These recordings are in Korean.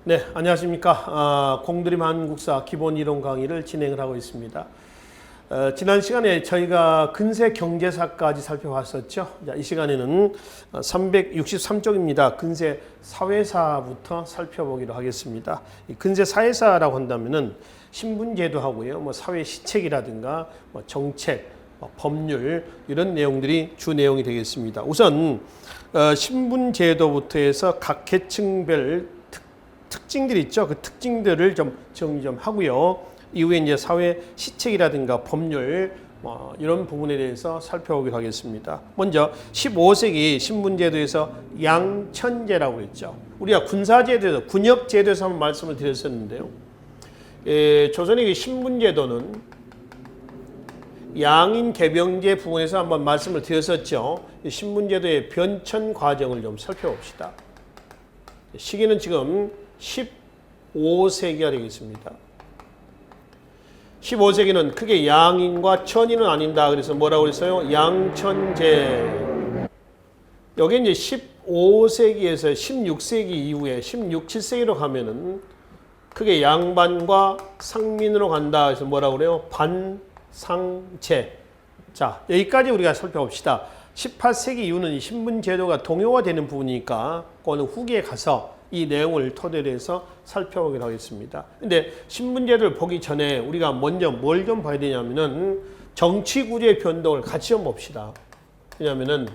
네, 안녕하십니까. 공드림 한국사 기본 이론 강의를 진행을 하고 있습니다. 지난 시간에 저희가 근세 경제사까지 살펴봤었죠. 자, 이 시간에는 363쪽입니다. 근세 사회사부터 살펴보기로 하겠습니다. 이 근세 사회사라고 한다면은 신분제도 하고요, 뭐 사회 시책이라든가 뭐 정책, 법률 이런 내용들이 주 내용이 되겠습니다. 우선 신분제도부터 해서 각 계층별 특징들이 있죠. 그 특징들을 좀 정리 좀 하고요. 이후에 이제 사회 시책이라든가 법률 이런 부분에 대해서 살펴보기로 하겠습니다. 먼저 15세기 신분제도에서 양천제라고 했죠. 우리가 군사제도에서 군역제도에서 한번 말씀을 드렸었는데요. 조선의 신분제도는 양인 개병제 부분에서 한번 말씀을 드렸었죠. 신분제도의 변천 과정을 좀 살펴봅시다. 시기는 지금 15세기가 되겠습니다. 15세기는 크게 양인과 천인은 아닌다. 그래서 뭐라고 그랬어요? 양천제. 여기 이제 15세기에서 16세기 이후에 16, 7세기로 가면은 크게 양반과 상민으로 간다. 그래서 뭐라고 그래요? 반상제. 자, 여기까지 우리가 살펴봅시다. 18세기 이후는 신분제도가 동요화되는 부분이니까 그거는 후기에 가서 이 내용을 토대로 해서 살펴보기로 하겠습니다. 근데 신분제도를 보기 전에 우리가 먼저 뭘 좀 봐야 되냐면은 정치구조의 변동을 같이 좀 봅시다. 왜냐면은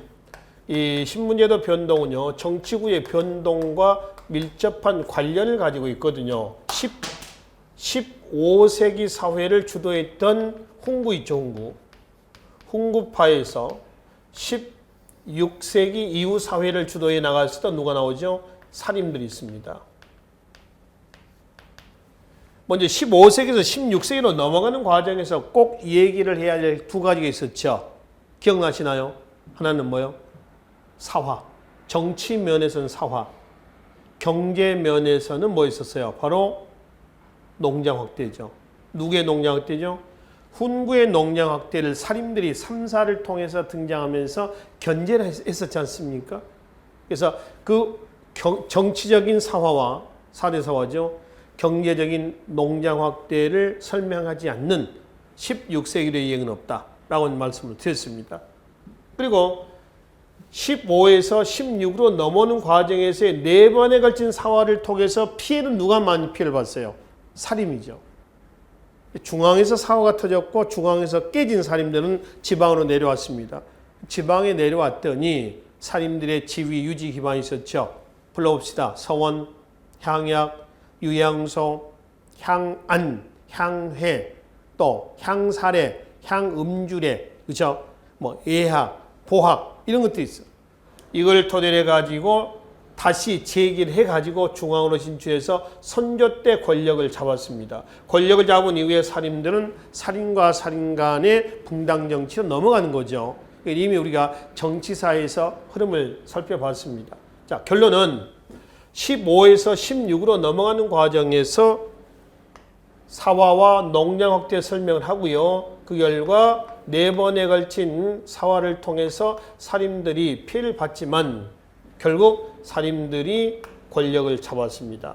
이 신분제도 변동은요, 정치구조의 변동과 밀접한 관련을 가지고 있거든요. 15세기 사회를 주도했던 훈구 있죠, 훈구. 훈구파에서 16세기 이후 사회를 주도해 나갔을 때 누가 나오죠? 살인들이 있습니다. 먼저 15세기에서 16세기로 넘어가는 과정에서 꼭 이 얘기를 해야 할 두 가지가 있었죠. 기억나시나요? 하나는 뭐요? 사화. 정치 면에서는 사화. 경제 면에서는 뭐 있었어요? 바로 농장 확대죠. 누구의 농장 확대죠? 훈구의 농장 확대를 살인들이 3사를 통해서 등장하면서 견제를 했었지 않습니까? 그래서 그 정치적인 사화와 사대사화죠. 경제적인 농장 확대를 설명하지 않는 16세기의 이행은 없다라고 말씀을 드렸습니다. 그리고 15에서 16으로 넘어오는 과정에서의 4번에 걸친 사화를 통해서 피해는 누가 많이 피해를 봤어요? 살인이죠. 중앙에서 사화가 터졌고 중앙에서 깨진 살인들은 지방으로 내려왔습니다. 지방에 내려왔더니 살인들의 지위 유지 기반이 있었죠. 불러봅시다. 서원, 향약, 유양소, 향안, 향회, 또 향사례, 향음주례, 그죠? 뭐 예학, 보학 이런 것들이 있어요. 이걸 토대로 해가지고 다시 제기를 해가지고 중앙으로 진출해서 선조 때 권력을 잡았습니다. 권력을 잡은 이후에 살인들은 살인과 살인 간의 분당 정치로 넘어가는 거죠. 이미 우리가 정치사에서 흐름을 살펴봤습니다. 자, 결론은 15에서 16으로 넘어가는 과정에서 사화와 농장 확대 설명을 하고요. 그 결과 4번에 걸친 사화를 통해서 살인들이 피해를 받지만 결국 살인들이 권력을 잡았습니다.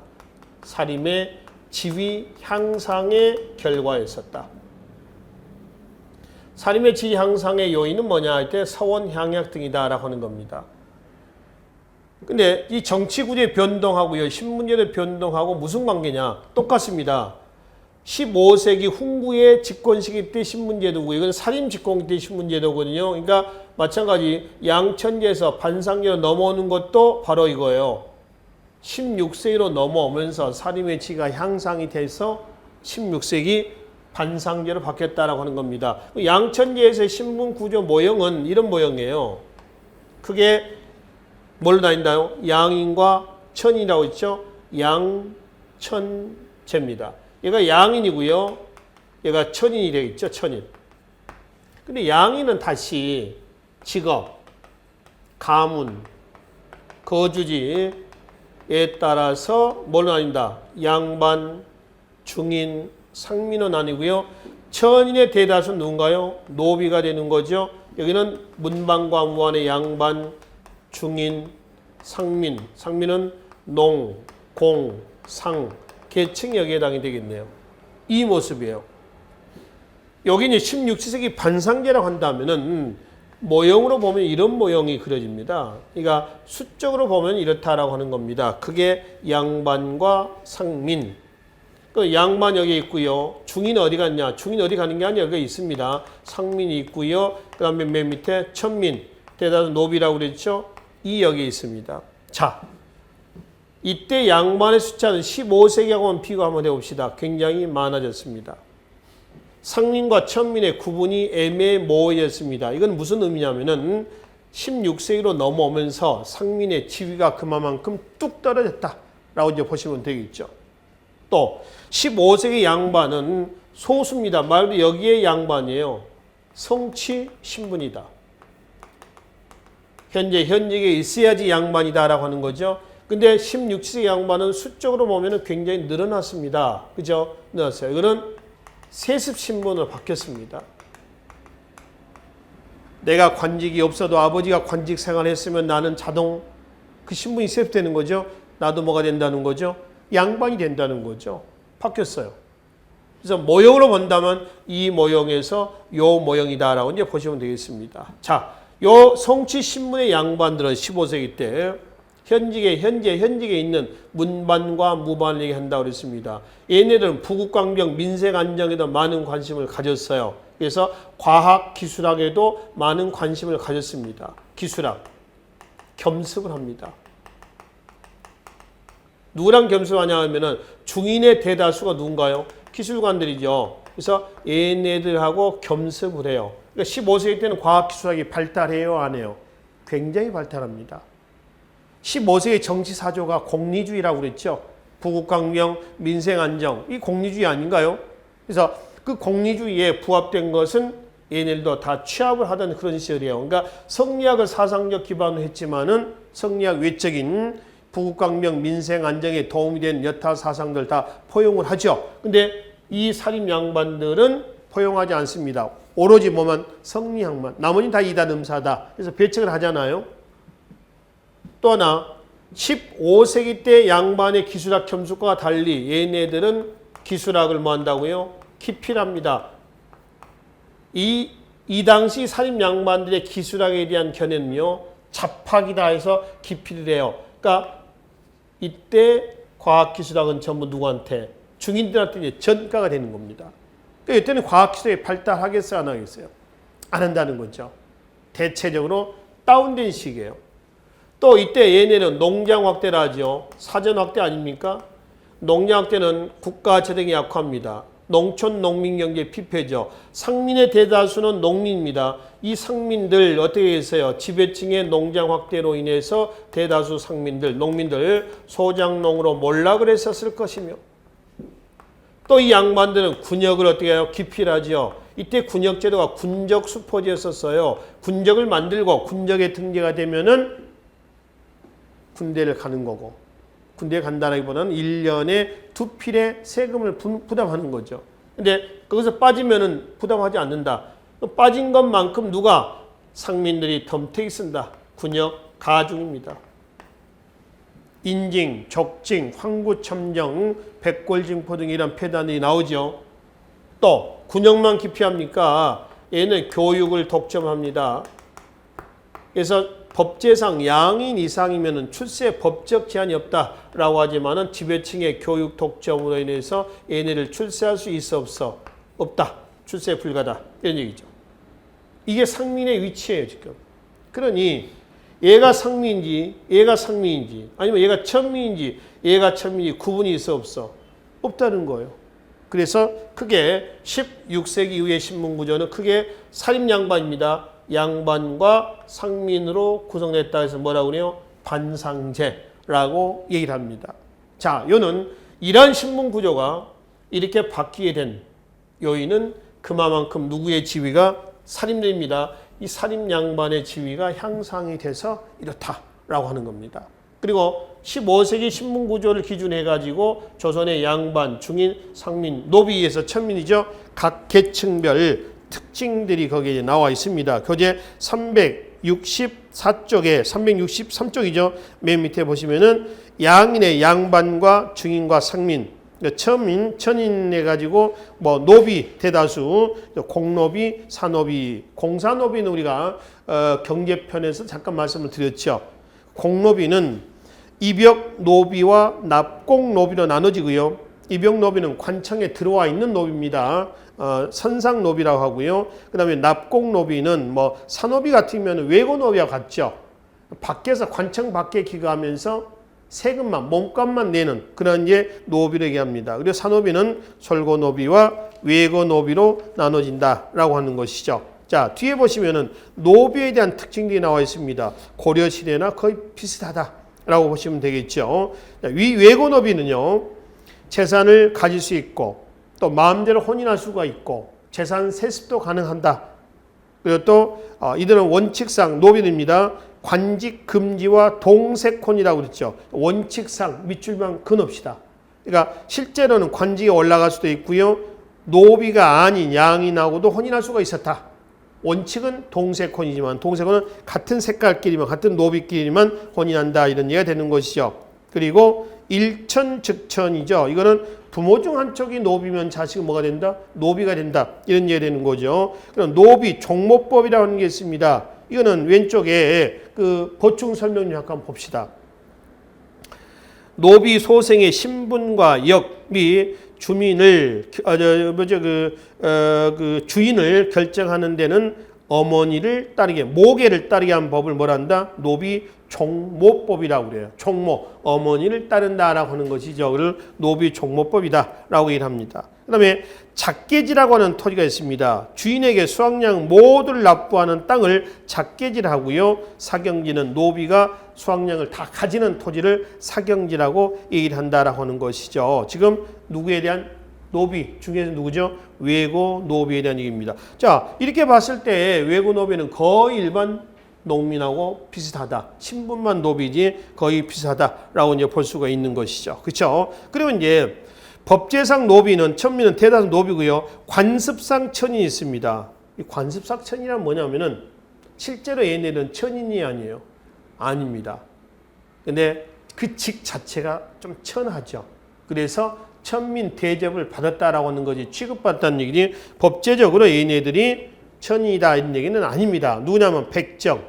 살인의 지위 향상의 결과였었다. 살인의 지위 향상의 요인은 뭐냐 할 때 서원, 향약 등이다라고 하는 겁니다. 근데 이 정치구조의 변동하고요, 신분제도의 변동하고 무슨 관계냐? 똑같습니다. 15세기 훈구의 집권시기 때 신분제도고 이건 살인 집권 때 신분제도거든요. 그러니까 마찬가지 양천제에서 반상제로 넘어오는 것도 바로 이거예요. 16세기로 넘어오면서 살인의 지위가 향상이 돼서 16세기 반상제로 바뀌었다라고 하는 겁니다. 양천제에서의 신분구조 모형은 이런 모형이에요. 크게 뭘로 나뉜다요? 양인과 천이라고 있죠? 양천제입니다. 얘가 양인이고요. 얘가 천인이 되겠죠? 천인. 근데 양인은 다시 직업, 가문, 거주지에 따라서 뭘로 나뉜다? 양반, 중인, 상민은 아니고요. 천인의 대다수는 누군가요? 노비가 되는 거죠. 여기는 문방과 무안의 양반, 중인, 상민. 상민은 농, 공, 상, 계층역에 해당이 되겠네요. 이 모습이에요. 여기 이제 16세기 반상제라고 한다면은 모형으로 보면 이런 모형이 그려집니다. 그러니까 수적으로 보면 이렇다라고 하는 겁니다. 그게 양반과 상민. 그 양반 여기 있고요. 중인 어디 갔냐? 중인 어디 가는 게 아니라 여기 있습니다. 상민이 있고요. 그 다음에 맨 밑에 천민, 대다수 노비라고 그랬죠? 이 여기 있습니다. 자, 이때 양반의 숫자는 15세기하고만 비교 한번 해봅시다. 굉장히 많아졌습니다. 상민과 천민의 구분이 애매모호해졌습니다. 이건 무슨 의미냐면은 16세기로 넘어오면서 상민의 지위가 그만큼 뚝 떨어졌다라고 이제 보시면 되겠죠. 또 15세기 양반은 소수입니다. 말 그대로 여기에 양반이에요. 성치 신분이다. 현직에 있어야지 양반이다라고 하는 거죠. 근데 16세기 양반은 수적으로 보면 굉장히 늘어났습니다. 그죠? 늘어났어요. 이거는 세습 신분으로 바뀌었습니다. 내가 관직이 없어도 아버지가 관직 생활했으면 나는 자동 그 신분이 세습되는 거죠. 나도 뭐가 된다는 거죠? 양반이 된다는 거죠. 바뀌었어요. 그래서 모형으로 본다면 이 모형에서 요 모형이다라고 이제 보시면 되겠습니다. 자, 요 성치 신분의 양반들은 15세기 때 현직에 있는 문반과 무반을 얘기한다고 그랬습니다. 얘네들은 부국강병 민생 안정에도 많은 관심을 가졌어요. 그래서 과학 기술학에도 많은 관심을 가졌습니다. 기술학 겸습을 합니다. 누구랑 겸습하냐 하면은 중인의 대다수가 누군가요? 기술관들이죠. 그래서 얘네들하고 겸습을 해요. 그러니까 15세기 때는 과학 기술학이 발달해요, 안 해요? 굉장히 발달합니다. 15세기 정치 사조가 공리주의라고 그랬죠. 부국강명, 민생안정, 이 공리주의 아닌가요? 그래서 그 공리주의에 부합된 것은 얘네들도 다 취합을 하던 그런 시절이에요. 그러니까 성리학을 사상적 기반으로 했지만은 성리학 외적인 부국강명, 민생안정에 도움이 된 여타 사상들 다 포용을 하죠. 근데 이 사립 양반들은 포용하지 않습니다. 오로지 뭐만 성리학만, 나머지는 다 이다음사다. 그래서 배척을 하잖아요. 또 하나 15세기 때 양반의 기술학 겸습과 달리 얘네들은 기술학을 뭐 한다고요? 기필합니다. 이 당시 사립 양반들의 기술학에 대한 견해는요. 잡학이다 해서 기필을 해요. 그러니까 이때 과학기술학은 전부 누구한테? 중인들한테 이제 전가가 되는 겁니다. 그러니까 이때는 과학기술이 발달하겠어요? 안 하겠어요? 안 한다는 거죠. 대체적으로 다운된 시기예요. 또 이때 얘네는 농장 확대를 하죠. 사전 확대 아닙니까? 농장 확대는 국가 재정이 약화입니다. 농촌 농민 경제 피폐죠. 상민의 대다수는 농민입니다. 이 상민들 어떻게 했어요? 지배층의 농장 확대로 인해서 대다수 상민들, 농민들 소장농으로 몰락을 했었을 것이며 또 이 양반들은 군역을 어떻게 해요? 기필하죠. 이때 군역제도가 군적 수포제였었어요. 군적을 만들고 군적에 등재가 되면은 군대를 가는 거고 군대에 간다라기보다는 1년에 2필의 세금을 부담하는 거죠. 근데 거기서 빠지면은 부담하지 않는다. 빠진 것만큼 누가? 상민들이 덤태기 쓴다. 군역 가중입니다. 인징, 족징, 황구첨정, 백골징포 등 이런 폐단이 나오죠. 또 군역만 기피합니까? 얘는 교육을 독점합니다. 그래서 법제상 양인 이상이면 출세 법적 제한이 없다라고 하지만은 지배층의 교육 독점으로 인해서 얘네를 출세할 수 있어 없어? 없다. 출세 불가다. 이런 얘기죠. 이게 상민의 위치예요, 지금. 그러니 얘가 상민인지 얘가 상민인지 아니면 얘가 천민인지 얘가 천민인지 구분이 있어 없어? 없다는 거예요. 그래서 크게 16세기 이후의 신문구조는 크게 사립양반입니다. 양반과 상민으로 구성됐다 해서 뭐라고 그래요? 반상제라고 얘기를 합니다. 자, 요는 이러한 신문 구조가 이렇게 바뀌게 된 요인은 그만큼 누구의 지위가? 사립들입니다. 이 사립 양반의 지위가 향상이 돼서 이렇다라고 하는 겁니다. 그리고 15세기 신문 구조를 기준해 가지고 조선의 양반, 중인, 상민, 노비에서 천민이죠. 각 계층별 특징들이 거기에 나와 있습니다. 교재 364쪽에 363쪽이죠. 맨 밑에 보시면은 양인의 양반과 중인과 상민, 천민, 천인해 가지고 뭐 노비 대다수, 공노비, 사노비, 공사노비는 우리가 경제편에서 잠깐 말씀을 드렸죠. 공노비는 입역 노비와 납공 노비로 나눠지고요. 입역 노비는 관청에 들어와 있는 노비입니다. 선상 노비라고 하고요. 그다음에 납공 노비는 뭐 사노비 같으면 외고 노비와 같죠. 밖에서 관청 밖에 기거하면서 세금만 몸값만 내는 그런 이제 노비를 얘기합니다. 그리고 사노비는 솔고 노비와 외고 노비로 나눠진다라고 하는 것이죠. 자, 뒤에 보시면은 노비에 대한 특징들이 나와 있습니다. 고려 시대나 거의 비슷하다라고 보시면 되겠죠. 자, 위 외고 노비는요. 재산을 가질 수 있고 또 마음대로 혼인할 수가 있고 재산 세습도 가능한다. 그리고 또 이들은 원칙상 노비입니다. 관직 금지와 동색혼이라고 그랬죠. 원칙상 밑줄만 그놉시다. 그러니까 실제로는 관직에 올라갈 수도 있고요. 노비가 아닌 양인하고도 혼인할 수가 있었다. 원칙은 동색혼이지만 동색혼은 같은 색깔끼리만 같은 노비끼리만 혼인한다 이런 얘기가 되는 것이죠. 그리고 일천즉천이죠. 이거는 부모 중 한쪽이 노비면 자식은 뭐가 된다? 노비가 된다. 이런 얘기가 되는 거죠. 그럼 노비 종모법이라고 하는 게 있습니다. 이거는 왼쪽에 그 보충 설명을 잠깐 봅시다. 노비 소생의 신분과 역이 주민을 주인을 결정하는 데는 어머니를 따르게 모계를 따르게 한 법을 뭐란다? 노비 종모법이라고 그래요. 종모 어머니를 따른다라고 하는 것이죠. 그걸 노비 종모법이다라고 얘기를 합니다. 그다음에 작계지라고 하는 토지가 있습니다. 주인에게 수확량 모두를 납부하는 땅을 작계지라고요. 사경지는 노비가 수확량을 다 가지는 토지를 사경지라고 얘기를 한다라고 하는 것이죠. 지금 누구에 대한 노비 중에서 누구죠? 외고 노비에 대한 얘기입니다. 자, 이렇게 봤을 때 외고 노비는 거의 일반 농민하고 비슷하다. 신분만 노비지 거의 비슷하다라고 이제 볼 수가 있는 것이죠. 그렇죠? 그리고 이제 법제상 노비는 천민은 대다수 노비고요. 관습상 천인이 있습니다. 이 관습상 천이란 뭐냐면은 실제로 얘네들은 천인이 아니에요. 아닙니다. 근데 그 직 자체가 좀 천하죠. 그래서 천민 대접을 받았다라고 하는 거지 취급받았다는 얘기지 법제적으로 얘네들이 천인이다 이런 얘기는 아닙니다. 누구냐면 백정,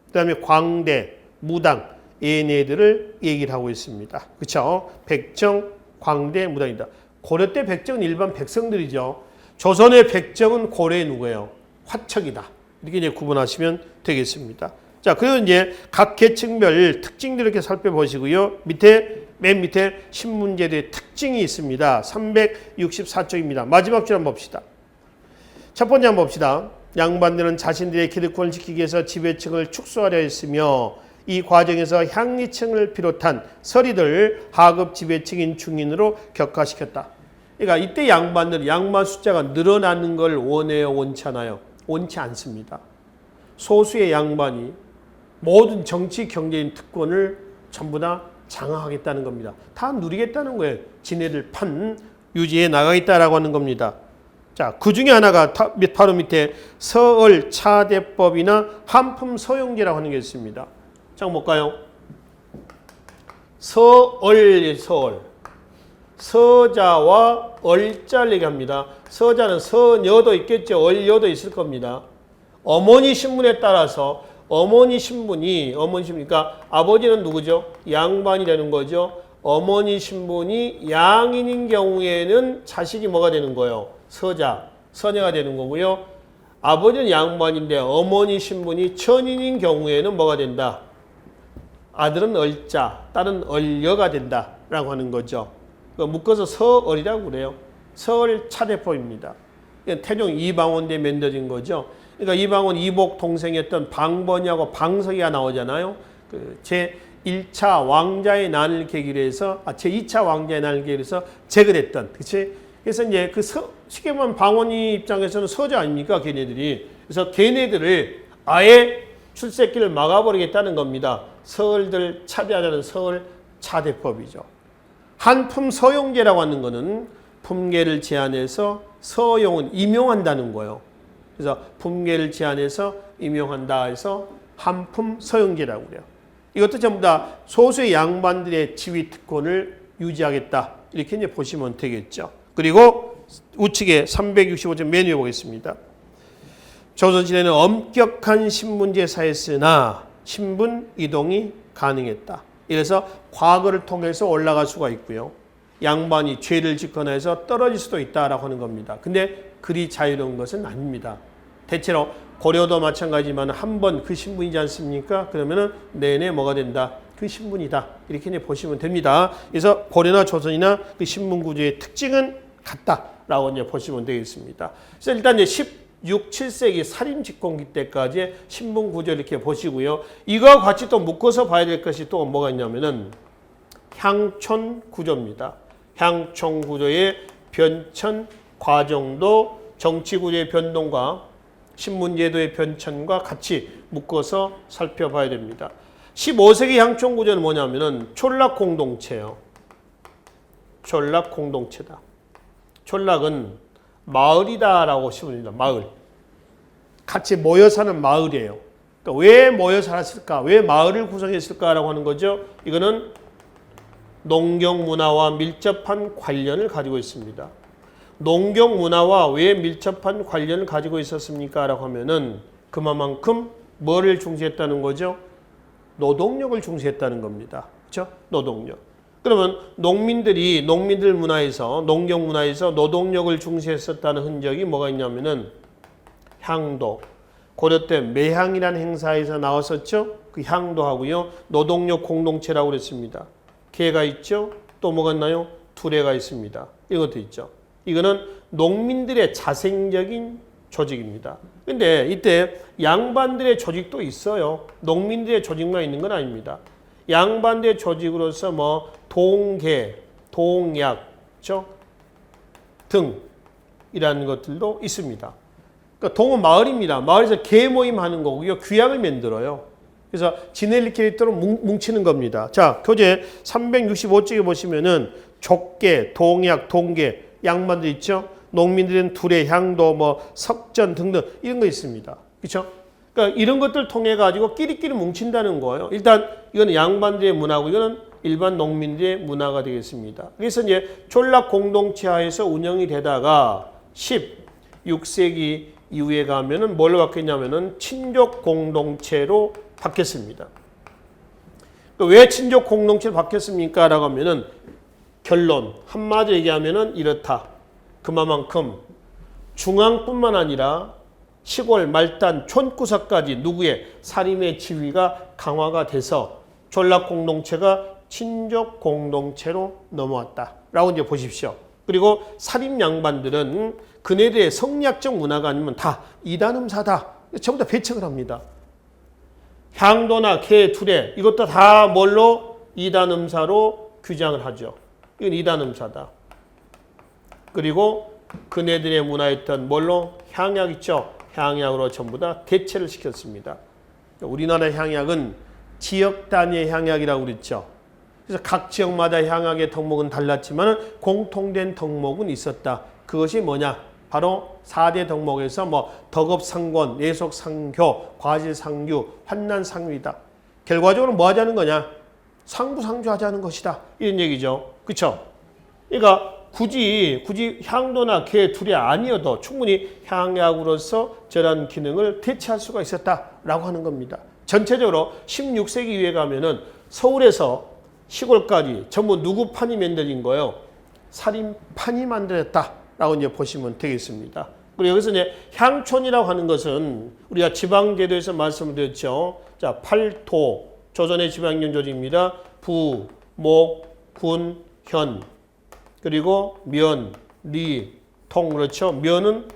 그다음에 광대, 무당 얘네들을 얘기를 하고 있습니다. 그렇죠? 백정, 광대, 무당이다. 고려 때 백정은 일반 백성들이죠. 조선의 백정은 고려의 누구예요? 화척이다. 이렇게 이제 구분하시면 되겠습니다. 자, 그리고 이제 각 계층별 특징들 이렇게 살펴보시고요. 맨 밑에 신문제도의 특징이 있습니다. 364쪽입니다. 마지막 줄 한번 봅시다. 첫 번째 한번 봅시다. 양반들은 자신들의 기득권을 지키기 위해서 지배층을 축소하려 했으며 이 과정에서 향리층을 비롯한 서리들 하급 지배층인 중인으로 격화시켰다. 그러니까 이때 양반 숫자가 늘어나는 걸 원해요? 원치 않아요? 원치 않습니다. 소수의 양반이 모든 정치 경제인 특권을 전부 다 장악하겠다는 겁니다. 다 누리겠다는 거예요. 지네들 판 유지해 나가겠다라고 하는 겁니다. 자, 그 중에 하나가 바로 밑에 서얼 차대법이나 한품 서용제라고 하는 게 있습니다. 자, 볼까요? 서얼. 서자와 얼자를 얘기합니다. 서자는 서녀도 있겠죠. 얼녀도 있을 겁니다. 어머니 신분에 따라서 어머니 신분이 그러니까 아버지는 누구죠? 양반이 되는 거죠. 어머니 신분이 양인인 경우에는 자식이 뭐가 되는 거예요? 서자, 서녀가 되는 거고요. 아버지는 양반인데 어머니 신분이 천인인 경우에는 뭐가 된다? 아들은 얼자, 딸은 얼여가 된다라고 하는 거죠. 묶어서 서얼이라고 그래요. 서얼 차대법입니다. 태종 이방원 때 만들어진 거죠. 그러니까 이방원 이복 동생이었던 방번이하고 방석이가 나오잖아요. 그 제1차 왕자의 난을 계기로 해서 제2차 왕자의 난을 계기로 해서 제거됐던, 그치? 그래서 이제 쉽게 보면 방원이 입장에서는 서자 아닙니까? 걔네들이. 그래서 걔네들을 아예 출세길을 막아버리겠다는 겁니다. 서얼들 차대하자는 서얼 차대법이죠. 한품 서용제라고 하는 거는 품계를 제한해서 서용은 임용한다는 거예요. 그래서 품계를 제한해서 임용한다 해서 한품 서영제라고 그래요. 이것도 전부 다 소수의 양반들의 지위 특권을 유지하겠다. 이렇게 이제 보시면 되겠죠. 그리고 우측에 365쪽 맨 위에 보겠습니다. 조선시대는 엄격한 신분제사였으나 신분 이동이 가능했다. 이래서 과거를 통해서 올라갈 수가 있고요. 양반이 죄를 짓거나 해서 떨어질 수도 있다라고 하는 겁니다. 근데 그리 자유로운 것은 아닙니다. 대체로 고려도 마찬가지지만 한 번 그 신분이지 않습니까? 그러면은 내내 뭐가 된다? 그 신분이다. 이렇게 이제 보시면 됩니다. 그래서 고려나 조선이나 그 신분 구조의 특징은 같다라고 이제 보시면 되겠습니다. 그래서 일단 이제 16, 7세기 살인 직공기 때까지 신분 구조 이렇게 보시고요. 이거와 같이 또 묶어서 봐야 될 것이 또 뭐가 있냐면은 향촌 구조입니다. 향촌 구조의 변천 과정도 정치 구조의 변동과 신분제도의 변천과 같이 묶어서 살펴봐야 됩니다. 15세기 향촌 구조는 뭐냐면은 촌락 공동체예요. 촌락 공동체다. 촌락은 마을이다라고 시부입니다. 마을. 같이 모여 사는 마을이에요. 그러니까 왜 모여 살았을까? 왜 마을을 구성했을까라고 하는 거죠. 이거는 농경 문화와 밀접한 관련을 가지고 있습니다. 농경 문화와 왜 밀접한 관련을 가지고 있었습니까? 라고 하면은 그만큼 뭐를 중시했다는 거죠? 노동력을 중시했다는 겁니다. 그렇죠? 노동력. 그러면 농민들 문화에서 농경 문화에서 노동력을 중시했었다는 흔적이 뭐가 있냐면은 향도. 고려 때 매향이라는 행사에서 나왔었죠? 그 향도하고요. 노동력 공동체라고 그랬습니다. 개가 있죠? 또 뭐가 있나요? 두레가 있습니다. 이것도 있죠. 이거는 농민들의 자생적인 조직입니다. 근데 이때 양반들의 조직도 있어요. 농민들의 조직만 있는 건 아닙니다. 양반들의 조직으로서 뭐 동계, 동약, 등이라는 것들도 있습니다. 그러니까 동은 마을입니다. 마을에서 개 모임 하는 거고요. 규약을 만들어요. 그래서 지네일 캐릭터로 뭉치는 겁니다. 자, 교재 365쪽에 보시면은 족계, 동약, 동계, 양반들 있죠? 농민들은 두레, 향도, 뭐 석전 등등 이런 거 있습니다. 그렇죠? 그러니까 이런 것들 통해 가지고 끼리끼리 뭉친다는 거예요. 일단 이거는 양반들의 문화고 이거는 일반 농민들의 문화가 되겠습니다. 그래서 이제 촌락 공동체 하에서 운영이 되다가 16세기 이후에 가면은 뭘로 바뀌었냐면은 친족 공동체로 바뀌었습니다. 그러니까 왜 친족 공동체로 바뀌었습니까? 라고 하면은 결론 한마디로 얘기하면은 이렇다. 그만큼 중앙뿐만 아니라 시골, 말단, 촌구석까지 누구의 살림의 지위가 강화가 돼서 촌락 공동체가 친족 공동체로 넘어왔다라고 이제 보십시오. 그리고 살림 양반들은 그네들의 성리학적 문화가 아니면 다 이단음사다. 전부 다 배척을 합니다. 향도나 개, 두레 이것도 다 뭘로 이단음사로 규정을 하죠. 이건 이단음사다. 그리고 그네들의 문화였던 뭘로 향약 있죠. 향약으로 전부 다 대체를 시켰습니다. 우리나라 향약은 지역 단위의 향약이라고 그랬죠. 그래서 각 지역마다 향약의 덕목은 달랐지만 공통된 덕목은 있었다. 그것이 뭐냐? 바로 4대 덕목에서 뭐 덕업상권, 내속상교, 과실상규, 환난상유이다. 결과적으로 뭐 하자는 거냐? 상부상조하자는 것이다. 이런 얘기죠. 그렇죠? 그러니까 굳이 향도나 개, 두레 아니어도 충분히 향약으로서 저런 기능을 대체할 수가 있었다라고 하는 겁니다. 전체적으로 16세기 이후에 가면은 서울에서 시골까지 전부 누구 판이 만들어진 거예요? 살인판이 만들었다라고 이제 보시면 되겠습니다. 그리고 여기서 이제 향촌이라고 하는 것은 우리가 지방제도에서 말씀을 드렸죠. 자, 8토 조선의 지방령 조직입니다. 부, 목, 군, 현 그리고 면, 리, 통 그렇죠. 면은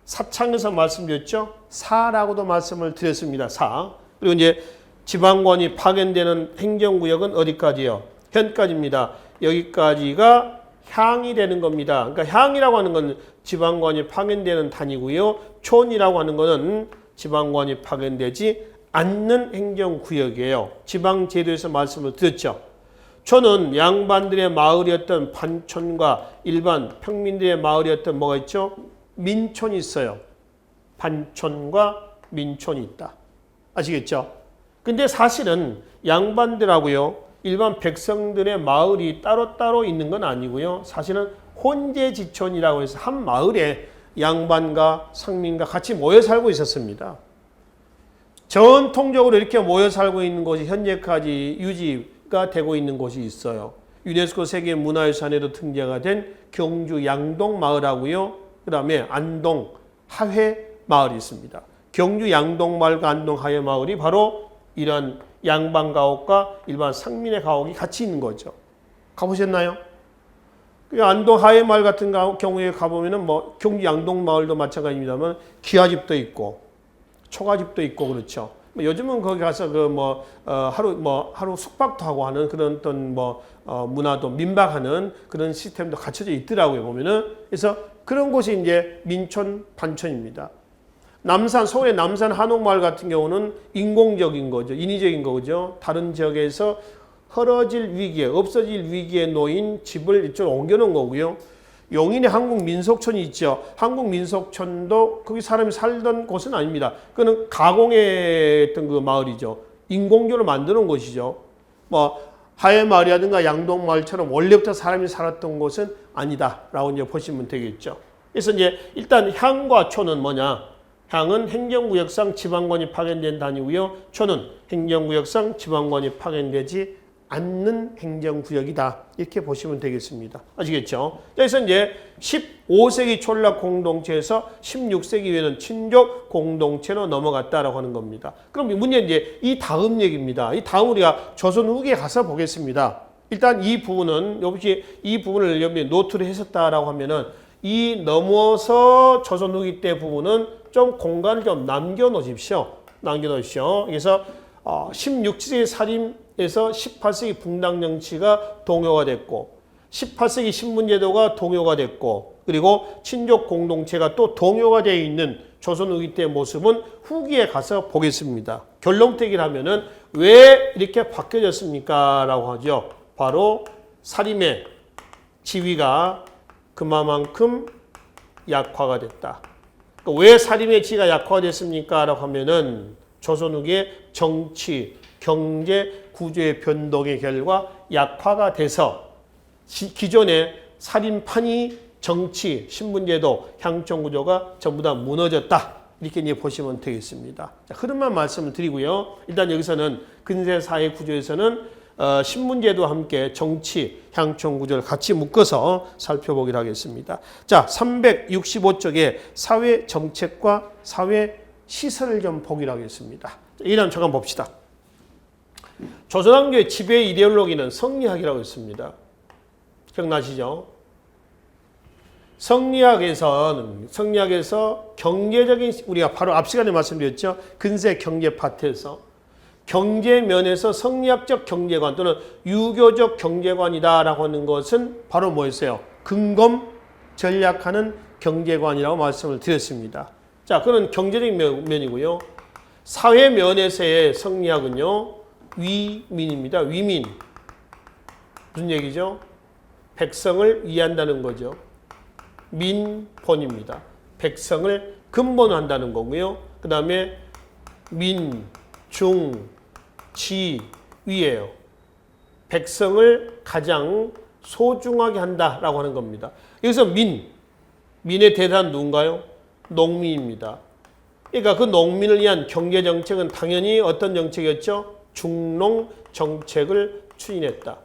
사창에서 말씀드렸죠. 사라고도 말씀을 드렸습니다. 사. 그리고 이제 지방권이 파견되는 행정구역은 어디까지요? 현까지입니다. 여기까지가 향이 되는 겁니다. 그러니까 향이라고 하는 건 지방권이 파견되는 단위고요. 촌이라고 하는 것은 지방권이 파견되지 않는 행정구역이에요. 지방제도에서 말씀을 드렸죠. 촌은 양반들의 마을이었던 반촌과 일반 평민들의 마을이었던 뭐가 있죠? 민촌이 있어요. 반촌과 민촌이 있다. 아시겠죠? 근데 사실은 양반들하고요, 일반 백성들의 마을이 따로따로 있는 건 아니고요. 사실은 혼재지촌이라고 해서 한 마을에 양반과 상민과 같이 모여 살고 있었습니다. 전통적으로 이렇게 모여 살고 있는 곳이 현재까지 유지가 되고 있는 곳이 있어요. 유네스코 세계 문화유산에도 등재가 된 경주 양동 마을하고요. 그 다음에 안동 하회 마을이 있습니다. 경주 양동 마을과 안동 하회 마을이 바로 이런 양반 가옥과 일반 상민의 가옥이 같이 있는 거죠. 가보셨나요? 안동 하회 마을 같은 경우에 가보면은 뭐 경주 양동 마을도 마찬가지입니다만 기와집도 있고 초가집도 있고 그렇죠. 요즘은 거기 가서 하루 숙박도 하고 하는 그런 어떤 문화도 민박하는 그런 시스템도 갖춰져 있더라고요, 보면은. 그래서 그런 곳이 이제 민촌, 반촌입니다. 남산, 서울의 남산 한옥마을 같은 경우는 인공적인 거죠. 인위적인 거죠. 다른 지역에서 헐어질 위기에, 없어질 위기에 놓인 집을 이쪽으로 옮겨놓은 거고요. 용인에 한국민속촌이 있죠. 한국민속촌도 거기 사람이 살던 곳은 아닙니다. 그거는 가공했던 그 마을이죠. 인공적으로 만드는 곳이죠. 하회마을이라든가 양동마을처럼 원래부터 사람이 살았던 곳은 아니다라고 이제 보시면 되겠죠. 그래서 이제 일단 향과 초는 뭐냐? 향은 행정구역상 지방권이 파견된 단위고요. 초는 행정구역상 지방권이 파견되지 않는 행정구역이다. 이렇게 보시면 되겠습니다. 아시겠죠? 그래서 이제 15세기 촌락 공동체에서 16세기 후에는 친족 공동체로 넘어갔다라고 하는 겁니다. 그럼 문제는 이제 이 다음 얘기입니다. 이 다음 우리가 조선 후기에 가서 보겠습니다. 일단 이 부분은 역시 이 부분을 여러분이 노트를 했었다라고 하면은 이 넘어서 조선 후기 때 부분은 좀 공간을 좀 남겨놓으십시오. 그래서 16세기 살인에서 18세기 붕당 정치가 동요가 됐고 18세기 신분제도가 동요가 됐고 그리고 친족 공동체가 또 동요가 되어 있는 조선 후기 때의 모습은 후기에 가서 보겠습니다. 결론부터 하면은 왜 이렇게 바뀌어졌습니까? 라고 하죠. 바로 살인의 지위가 그만큼 약화가 됐다. 그러니까 왜 살인의 지위가 약화가 됐습니까? 라고 하면은 조선 후기의 정치, 경제, 구조의 변동의 결과 약화가 돼서 기존의 살인판이 정치, 신분제도, 향촌구조가 전부 다 무너졌다. 이렇게 이제 보시면 되겠습니다. 자, 흐름만 말씀을 드리고요. 일단 여기서는 근세 사회 구조에서는 신분제도와 함께 정치, 향촌구조를 같이 묶어서 살펴보기로 하겠습니다. 자, 365쪽에 사회 정책과 사회 시설을 좀 보기로 하겠습니다. 이 다음 잠깐 봅시다. 조선왕조의 지배 이데올로기는 성리학이라고 있습니다. 기억나시죠? 성리학에서 경제적인, 우리가 바로 앞 시간에 말씀드렸죠. 근세 경제 파트에서 경제 면에서 성리학적 경제관 또는 유교적 경제관이다라고 하는 것은 바로 뭐였어요? 근검 전략하는 경제관이라고 말씀을 드렸습니다. 자, 그건 경제적인 면이고요. 사회 면에서의 성리학은요, 위민입니다. 위민. 무슨 얘기죠? 백성을 위한다는 거죠. 민본입니다. 백성을 근본한다는 거고요. 그 다음에 민, 중, 지, 위예요. 백성을 가장 소중하게 한다라고 하는 겁니다. 여기서 민의 대상은 누군가요? 농민입니다. 그러니까 그 농민을 위한 경제정책은 당연히 어떤 정책이었죠? 중농 정책을 추진했다.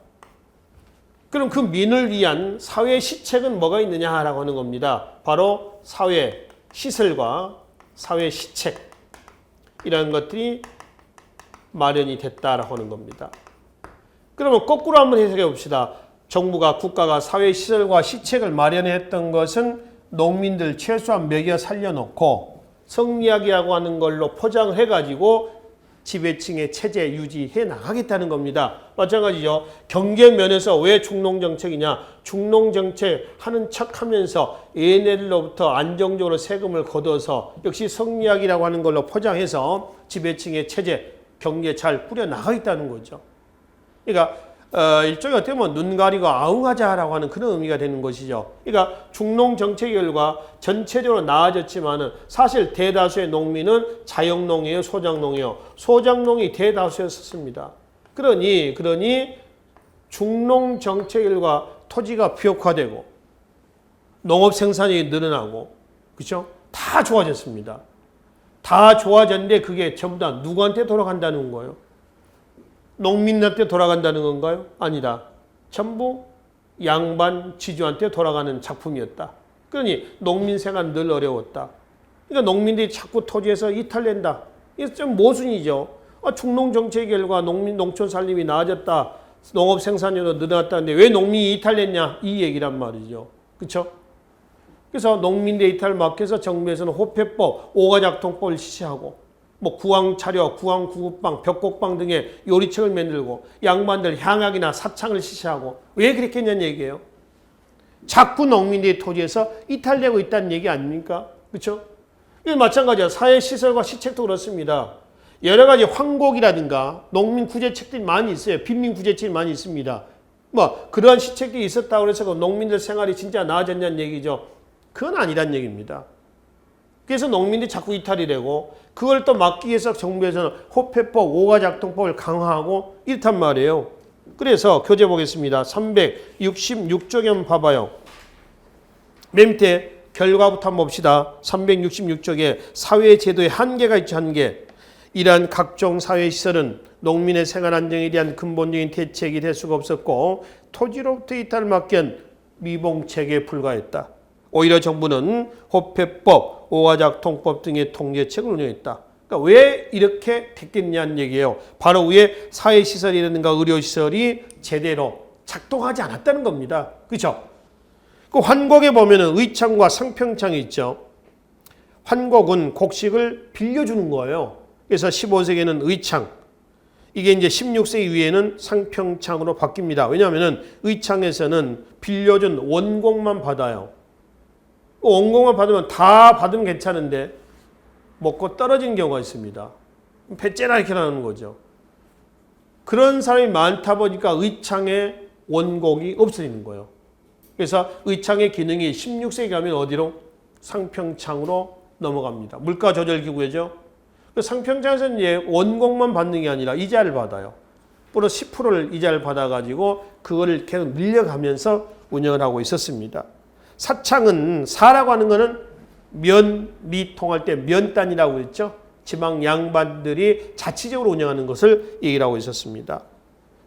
그럼 그 민을 위한 사회 시책은 뭐가 있느냐라고 하는 겁니다. 바로 사회 시설과 사회 시책 이라는 것들이 마련이 됐다라고 하는 겁니다. 그러면 거꾸로 한번 해석해 봅시다. 정부가 국가가 사회 시설과 시책을 마련했던 것은 농민들 최소한 먹여 살려놓고 성리학이라고 하는 걸로 포장을 해가지고 지배층의 체제 유지해 나가겠다는 겁니다. 마찬가지죠. 경제 면에서 왜 중농정책이냐. 중농정책 하는 척하면서 얘네들로부터 안정적으로 세금을 걷어서 역시 성리학이라고 하는 걸로 포장해서 지배층의 체제, 경제 잘 꾸려나가겠다는 거죠. 그러니까 일종의 어떻게 보면 눈 가리고 아웅하자라고 하는 그런 의미가 되는 것이죠. 그러니까 중농 정책 결과 전체적으로 나아졌지만은 사실 대다수의 농민은 자영농이에요, 소작농이에요. 소작농이 대다수였었습니다. 그러니 중농 정책 결과 토지가 비옥화되고 농업 생산이 늘어나고 그렇죠? 다 좋아졌습니다. 다 좋아졌는데 그게 전부 다 누구한테 돌아간다는 거예요? 농민한테 돌아간다는 건가요? 아니다. 전부 양반 지주한테 돌아가는 작품이었다. 그러니 농민 생활 늘 어려웠다. 그러니까 농민들이 자꾸 토지에서 이탈된다. 이게 좀 모순이죠. 중농 정책 결과 농촌 살림이 나아졌다. 농업 생산량도 늘어났다는데 왜 농민이 이탈했냐? 이 얘기란 말이죠. 그렇죠? 그래서 농민들 이탈을 막기 위해서 정부에서는 호패법, 오가작동법을 실시하고 뭐 구황차려, 구황구급방, 벽곡방 등의 요리책을 만들고 양반들 향약이나 사창을 실시하고 왜 그렇게 했냐는 얘기예요. 자꾸 농민들의 토지에서 이탈되고 있다는 얘기 아닙니까? 그렇죠? 이건 마찬가지야. 사회시설과 시책도 그렇습니다. 여러 가지 황곡이라든가 농민 구제책들이 많이 있어요. 빈민구제책이 많이 있습니다. 뭐 그러한 시책들이 있었다고 해서 그 농민들 생활이 진짜 나아졌냐는 얘기죠. 그건 아니란 얘기입니다. 그래서 농민들이 자꾸 이탈이 되고 그걸 또 막기 위해서 정부에서는 호패법, 오가작동법을 강화하고 이렇단 말이에요. 그래서 교재 보겠습니다. 366쪽에 한번 봐봐요. 맨 밑에 결과부터 한번 봅시다. 366쪽에 사회제도의 한계가 있죠. 한계. 이러한 각종 사회시설은 농민의 생활 안정에 대한 근본적인 대책이 될 수가 없었고 토지로부터 이탈을 막기 위한 미봉책에 불과했다. 오히려 정부는 호패법, 오가작동법 등의 통제책을 운영했다. 그러니까 왜 이렇게 됐겠냐는 얘기예요. 바로 위에 사회시설이라든가 의료시설이 제대로 작동하지 않았다는 겁니다. 그렇죠? 그 환곡에 보면은 의창과 상평창이 있죠. 환곡은 곡식을 빌려주는 거예요. 그래서 15세기에는 의창, 이게 이제 16세기 이후에는 상평창으로 바뀝니다. 왜냐하면은 의창에서는 빌려준 원곡만 받아요. 원곡만 받으면 다 받으면 괜찮은데 먹고 떨어진 경우가 있습니다. 배째라 이렇게 나오는 거죠. 그런 사람이 많다 보니까 의창의 원곡이 없어지는 거예요. 그래서 의창의 기능이 16세기 가면 어디로? 상평창으로 넘어갑니다. 물가 조절 기구죠. 상평창에서는 이제 원곡만 받는 게 아니라 이자를 받아요. 플러스 10%를 이자를 받아가지고 그거를 계속 늘려가면서 운영을 하고 있었습니다. 사창은 사라고 하는 거는 미 통할 때 면단이라고 했죠. 지방 양반들이 자치적으로 운영하는 것을 얘기를 하고 있었습니다.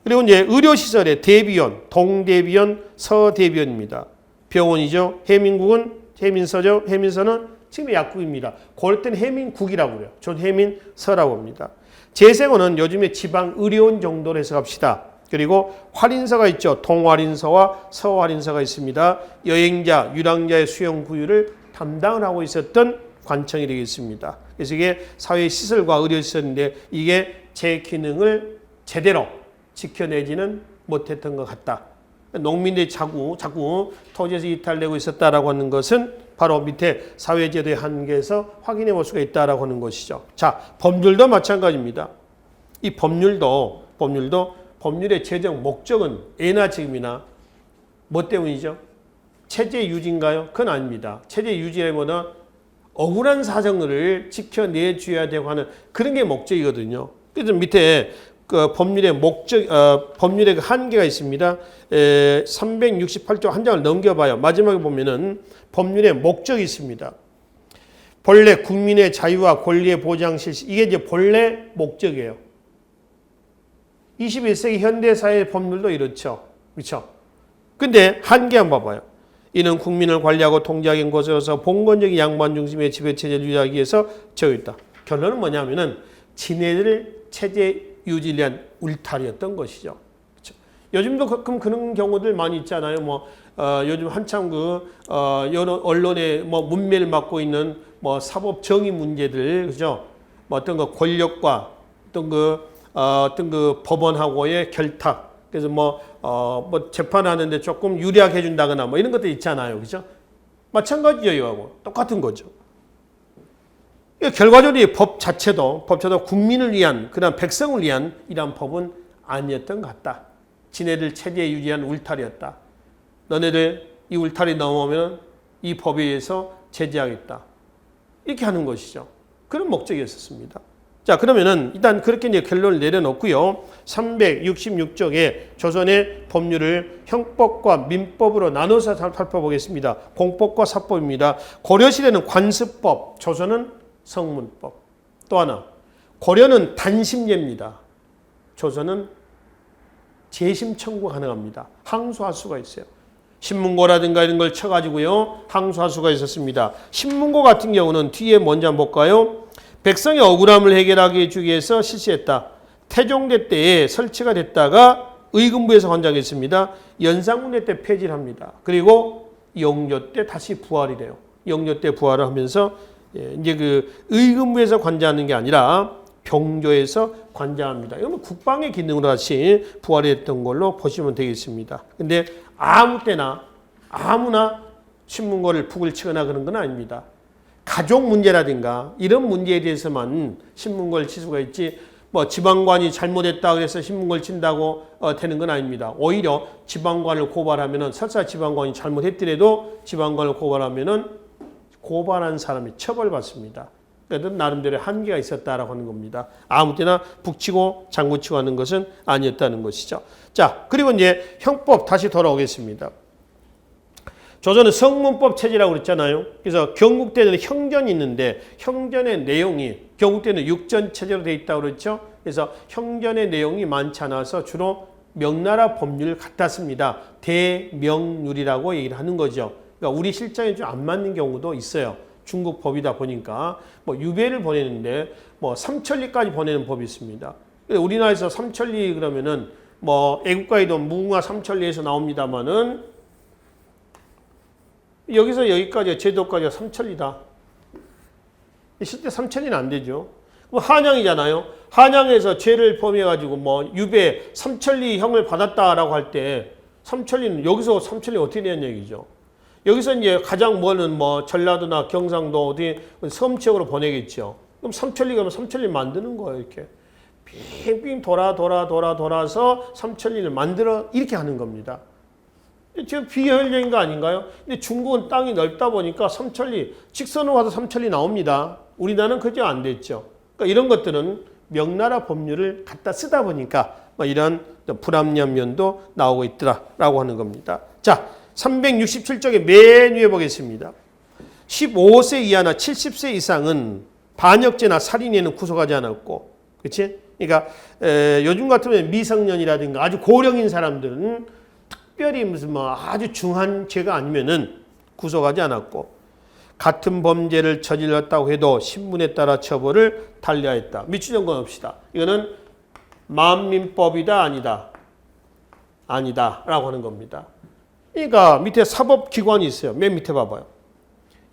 그리고 이제 의료시설의 대비원, 동대비원, 서대비원입니다. 병원이죠. 해민국은 해민서죠. 해민서는 지금 약국입니다. 그럴 때는 해민국이라고 그래요. 전 해민서라고 합니다. 재생원은 요즘에 지방 의료원 정도로 해석합시다. 그리고 활인서가 있죠. 동활인서와 서활인서가 있습니다. 여행자, 유랑자의 수용 구유를 담당을 하고 있었던 관청이 되겠습니다. 그래서 이게 사회시설과 의료시설인데 이게 제 기능을 제대로 지켜내지는 못했던 것 같다. 농민들이 자꾸 토지에서 이탈되고 있었다라고 하는 것은 바로 밑에 사회제도의 한계에서 확인해 볼 수가 있다라고 하는 것이죠. 자, 법률도 마찬가지입니다. 이 법률도 법률의 제정 목적은 예나 지금이나 뭐 때문이죠? 체제 유지인가요? 그건 아닙니다. 체제 유지라기보다 억울한 사정을 지켜내줘야 되고 하는 그런 게 목적이거든요. 그래서 밑에 그 법률의 목적, 법률의 그 한계가 있습니다. 368조 한 장을 넘겨봐요. 마지막에 보면은 법률의 목적이 있습니다. 본래 국민의 자유와 권리의 보장 실시. 이게 이제 본래 목적이에요. 21세기 현대사회의 법률도 이렇죠. 그렇죠? 근데 한계 한번 봐봐요. 이는 국민을 관리하고 통제하기 것으로서 봉건적인 양반 중심의 지배체제를 유지하기 위해서 적용했다. 결론은 뭐냐면은 지네들 체제 유지를 위한 울타리였던 것이죠. 그렇죠? 요즘도 가끔 그런 경우들 많이 있잖아요. 요즘 한참 여러 언론에 문매를 맡고 있는 사법 정의 문제들, 그죠? 어떤 권력과 어떤 법원하고의 결탁. 그래서 재판하는데 조금 유리하게 해준다거나 이런 것들 있잖아요. 그죠? 마찬가지예요. 이거하고 똑같은 거죠. 결과적으로 이 법 자체도 국민을 위한, 그다음 백성을 위한 이러한 법은 아니었던 것 같다. 지네들 체제에 유리한 울타리였다. 너네들 이 울타리 넘어오면 이 법에 의해서 제재하겠다. 이렇게 하는 것이죠. 그런 목적이었습니다. 자, 그러면은 일단 그렇게 이제 결론을 내려놓고요. 366쪽에 조선의 법률을 형법과 민법으로 나눠서 살펴보겠습니다. 공법과 사법입니다. 고려시대는 관습법, 조선은 성문법. 또 하나, 고려는 단심제입니다. 조선은 재심 청구 가능합니다. 항소할 수가 있어요. 신문고라든가 이런 걸 쳐가지고요, 항소할 수가 있었습니다. 신문고 같은 경우는 뒤에 먼저 한번 볼까요? 백성의 억울함을 해결하기 위해서 실시했다. 태종대 때에 설치가 됐다가 의금부에서 관장했습니다. 연산군대 때 폐지를 합니다. 그리고 영조 때 다시 부활이 돼요. 영조 때 부활을 하면서 이제 그 의금부에서 관장하는 게 아니라 병조에서 관장합니다. 이건 국방의 기능으로 다시 부활이 됐던 걸로 보시면 되겠습니다. 근데 아무 때나 아무나 신문고를 북을 치거나 그런 건 아닙니다. 가족 문제라든가 이런 문제에 대해서만 신문고를 칠 수가 있지, 뭐 지방관이 잘못했다 그래서 신문고를 친다고 되는 건 아닙니다. 오히려 지방관을 고발하면은, 설사 지방관이 잘못했더라도 지방관을 고발하면은 고발한 사람이 처벌받습니다. 그래도 나름대로 한계가 있었다라고 하는 겁니다. 아무 때나 북치고 장구치고 하는 것은 아니었다는 것이죠. 자, 그리고 이제 형법 다시 돌아오겠습니다. 조선은 성문법 체제라고 그랬잖아요. 그래서 경국 때는 형전이 있는데 형전의 내용이, 경국 때는 육전 체제로 되어 있다고 그랬죠. 그래서 형전의 내용이 많지 않아서 주로 명나라 법률을 갖다 씁니다. 대명률이라고 얘기를 하는 거죠. 그러니까 우리 실정에 좀 안 맞는 경우도 있어요. 중국 법이다 보니까 뭐 유배를 보내는데 뭐 삼천리까지 보내는 법이 있습니다. 우리나라에서 삼천리 그러면은 뭐 애국가에도 무궁화 삼천리에서 나옵니다만은 여기서 여기까지 제도까지가 삼천리다. 실제 삼천리는 안 되죠. 한양이잖아요. 한양에서 죄를 범해가지고 뭐 유배 삼천리형을 받았다라고 할 때 삼천리는 여기서 삼천리 어떻게 되는 얘기죠. 여기서 이제 가장 먼은 뭐 전라도나 경상도 어디 섬 지역으로 보내겠죠. 그럼 삼천리 가면 삼천리 만드는 거예요. 이렇게 빙빙 돌아서 삼천리를 만들어 이렇게 하는 겁니다. 지금 비효율적인 거 아닌가요? 근데 중국은 땅이 넓다 보니까 삼천리, 직선으로 가서 삼천리 나옵니다. 우리나라는 그저 안 됐죠. 그러니까 이런 것들은 명나라 법률을 갖다 쓰다 보니까 이런 불합리한 면도 나오고 있더라라고 하는 겁니다. 자, 367쪽에 맨 위에 보겠습니다. 15세 이하나 70세 이상은 반역죄나 살인에는 구속하지 않았고, 그렇지? 그러니까 요즘 같으면 미성년이라든가 아주 고령인 사람들은 특별히 무슨 뭐 아주 중한 죄가 아니면은 구속하지 않았고, 같은 범죄를 저질렀다고 해도 신분에 따라 처벌을 달리하였다. 미추정 건 없시다. 이거는 만민법이다 아니다. 아니다라고 하는 겁니다. 그러니까 밑에 사법기관이 있어요. 맨 밑에 봐봐요.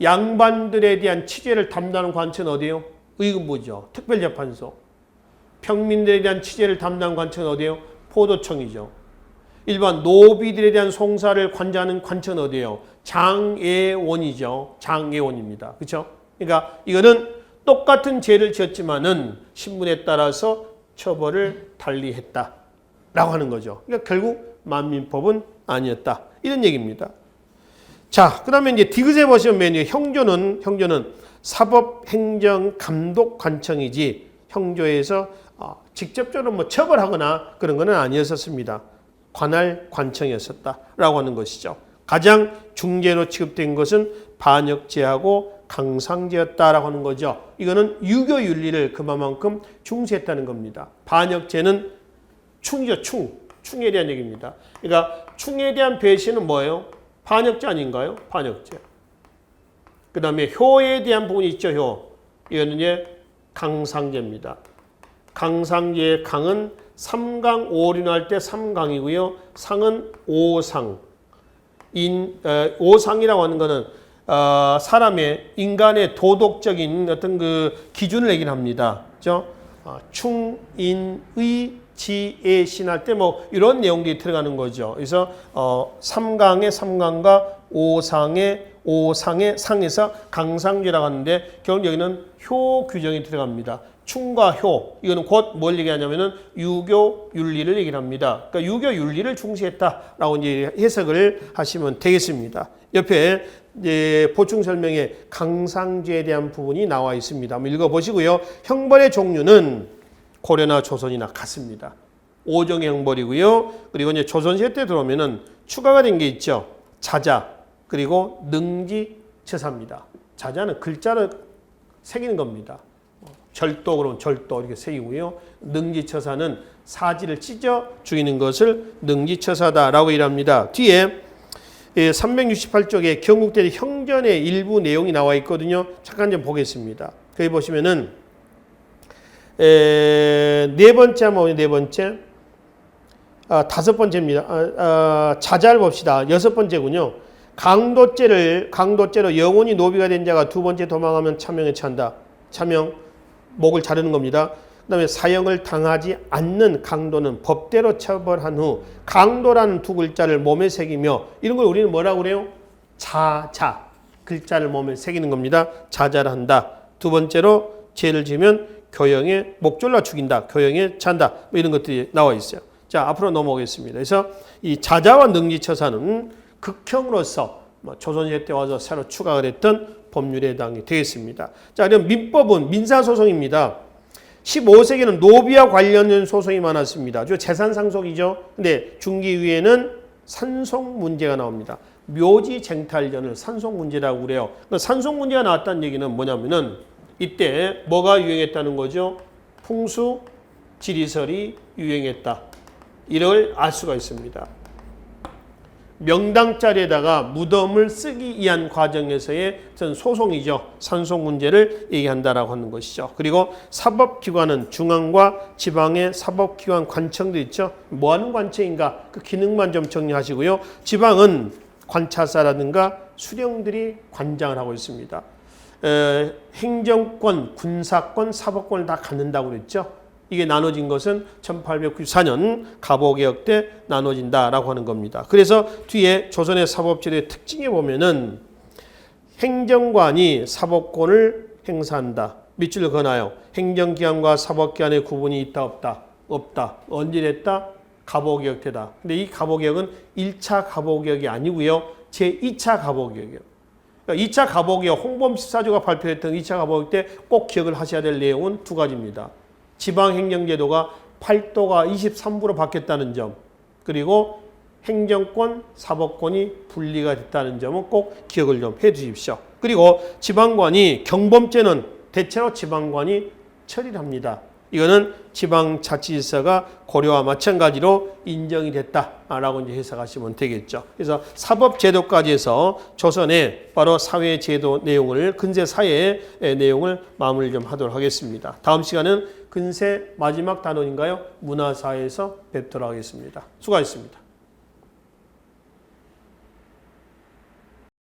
양반들에 대한 취재를 담당하는 관청은 어디예요? 의금부죠. 특별재판소. 평민들에 대한 취재를 담당하는 관청은 어디예요? 포도청이죠. 일반 노비들에 대한 송사를 관장하는 관청은 어디예요? 장애원이죠. 장애원입니다. 그렇죠? 그러니까 이거는 똑같은 죄를 지었지만은 신분에 따라서 처벌을 달리했다라고 하는 거죠. 그러니까 결국 만민법은 아니었다. 이런 얘기입니다. 자, 그 다음에 이제 디귿에 보시면 맨 위에 형조는 사법행정감독관청이지 형조에서 직접적으로 뭐 처벌하거나 그런 건 아니었었습니다. 관할 관청이었었다라고 하는 것이죠. 가장 중죄로 취급된 것은 반역죄하고 강상죄였다라고 하는 거죠. 이거는 유교 윤리를 그만큼 중시했다는 겁니다. 반역죄는 충이죠, 충에 대한 얘기입니다. 그러니까 충에 대한 배신은 뭐예요? 반역죄 아닌가요? 반역죄. 그 다음에 효에 대한 부분이 있죠, 효. 이거는 이제 강상죄입니다. 강상죄의 강은 삼강 오륜할 때 삼강이고요. 상은 오상. 오상이라고 하는 것은 사람의 인간의 도덕적인 어떤 그 기준을 얘기를 합니다. 그죠? 충인의 지혜 신할 때 뭐 이런 내용들이 들어가는 거죠. 그래서 삼강의 삼강과 오상의 상에서 강상죄라고 하는데 결국 여기는 효 규정이 들어갑니다. 충과효, 이거는 곧 뭘 얘기하냐면은 유교 윤리를 얘기를 합니다. 그러니까 유교 윤리를 중시했다라고 이제 해석을 하시면 되겠습니다. 옆에 이제 보충 설명에 강상제에 대한 부분이 나와 있습니다. 한번 읽어보시고요. 형벌의 종류는 고려나 조선이나 같습니다. 5종의 형벌이고요. 그리고 이제 조선시대 때 들어오면은 추가가 된 게 있죠. 자자, 그리고 능지처사입니다. 자자는 글자를 새기는 겁니다. 절도 그러면 절도 이렇게 새기고요. 능지처사는 사지를 찢어 죽이는 것을 능지처사다라고 일합니다. 뒤에 368쪽에 경국대 형전의 일부 내용이 나와 있거든요. 잠깐 좀 보겠습니다. 거기 보시면은 네 번째 한번 네 번째, 다섯 번째입니다. 자자를 봅시다. 여섯 번째군요. 강도죄로 영혼이 노비가 된 자가 두 번째 도망하면 차명에 찬다. 차명, 목을 자르는 겁니다. 그 다음에 사형을 당하지 않는 강도는 법대로 처벌한 후 강도라는 두 글자를 몸에 새기며, 이런 걸 우리는 뭐라고 그래요? 자자, 글자를 몸에 새기는 겁니다. 자자를 한다. 두 번째로 죄를 지으면 교형에 목 졸라 죽인다. 교형에 찬다. 뭐 이런 것들이 나와 있어요. 자, 앞으로 넘어오겠습니다. 그래서 이 자자와 능지처사는 극형으로서 조선시대 때 와서 새로 추가가 됐던 법률에 해당이 되겠습니다. 자, 그럼 민법은 민사소송입니다. 15세기는 노비와 관련된 소송이 많았습니다. 재산 상속이죠. 근데 중기 위에는 산속 문제가 나옵니다. 묘지 쟁탈전을 산속 문제라고 그래요. 산속 문제가 나왔다는 얘기는 뭐냐면은 이때 뭐가 유행했다는 거죠? 풍수 지리설이 유행했다. 이를 알 수가 있습니다. 명당자리에다가 무덤을 쓰기 위한 과정에서의 전 소송이죠. 산속 문제를 얘기한다라고 하는 것이죠. 그리고 사법기관은 중앙과 지방의 사법기관 관청도 있죠. 뭐 하는 관청인가? 그 기능만 좀 정리하시고요. 지방은 관차사라든가 수령들이 관장을 하고 있습니다. 행정권, 군사권, 사법권을 다 갖는다고 그랬죠. 이게 나눠진 것은 1894년 갑오개혁 때 나눠진다라고 하는 겁니다. 그래서 뒤에 조선의 사법제도의 특징에 보면은 행정관이 사법권을 행사한다. 밑줄을 그어놔요. 행정기관과 사법기관의 구분이 있다 없다? 없다. 언제 됐다? 갑오개혁 때다. 근데 이 갑오개혁은 1차 갑오개혁이 아니고요. 제2차 갑오개혁이에요. 그러니까 2차 갑오개혁, 홍범 14조가 발표했던 2차 갑오개혁 때 꼭 기억을 하셔야 될 내용은 두 가지입니다. 지방행정제도가 8도가 23부로 바뀌었다는 점, 그리고 행정권, 사법권이 분리가 됐다는 점은 꼭 기억을 좀 해 주십시오. 그리고 지방관이 경범죄는 대체로 지방관이 처리를 합니다. 이거는 지방자치질서가 고려와 마찬가지로 인정이 됐다라고 이제 해석하시면 되겠죠. 그래서 사법제도까지 해서 조선의 바로 사회제도 내용을, 근세 사회의 내용을 마무리 좀 하도록 하겠습니다. 다음 시간은 근세 마지막 단원인가요? 문화사회에서 뵙도록 하겠습니다. 수고하셨습니다.